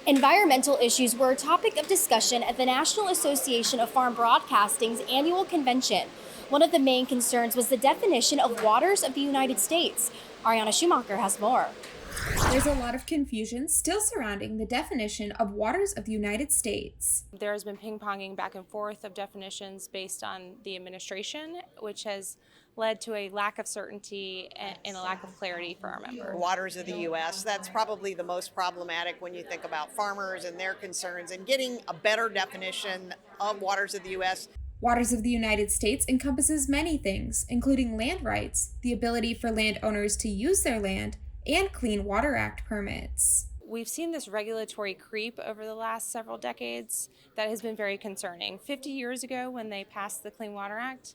Environmental issues were a topic of discussion at the National Association of Farm Broadcasting's annual convention. One of the main concerns was the definition of waters of the United States. Ariana Schumacher has more. There's a lot of confusion still surrounding the definition of waters of the United States. There has been ping-ponging back and forth of definitions based on the administration, which has led to a lack of certainty and a lack of clarity for our members. Waters of the U.S., that's probably the most problematic when you think about farmers and their concerns, and getting a better definition of waters of the U.S. Waters of the United States encompasses many things, including land rights, the ability for landowners to use their land, and Clean Water Act permits. We've seen this regulatory creep over the last several decades that has been very concerning. 50 years ago, when they passed the Clean Water Act,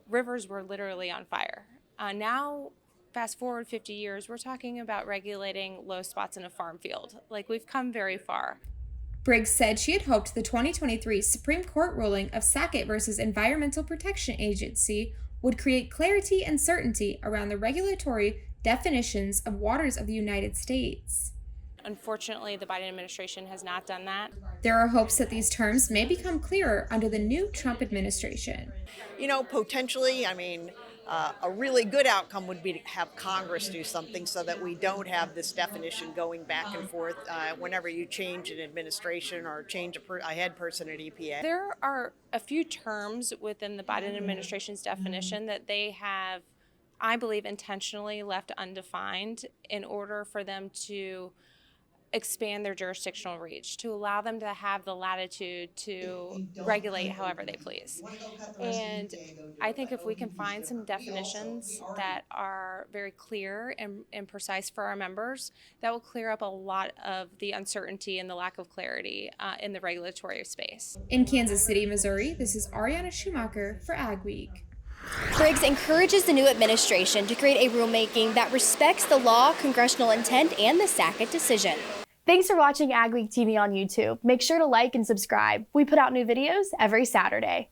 rivers were literally on fire. Now, fast forward 50 years, we're talking about regulating low spots in a farm field. Like, we've come very far. Briggs said she had hoped the 2023 Supreme Court ruling of Sackett versus Environmental Protection Agency would create clarity and certainty around the regulatory definitions of waters of the United States. Unfortunately, the Biden administration has not done that. There are hopes that these terms may become clearer under the new Trump administration. You know, potentially, a really good outcome would be to have Congress do something so that we don't have this definition going back and forth whenever you change an administration or change a head person at EPA. There are a few terms within the Biden administration's definition that they have, I believe, intentionally left undefined in order for them to expand their jurisdictional reach, to allow them to have the latitude to regulate however they please. And I think if we can find some definitions that are very clear and precise for our members, that will clear up a lot of the uncertainty and the lack of clarity in the regulatory space. In Kansas City, Missouri, this is Ariana Schumacher for AgWeek. Briggs encourages the new administration to create a rulemaking that respects the law, congressional intent, and the Sackett decision. Thanks for watching AgweekTV on YouTube. Make sure to like and subscribe. We put out new videos every Saturday.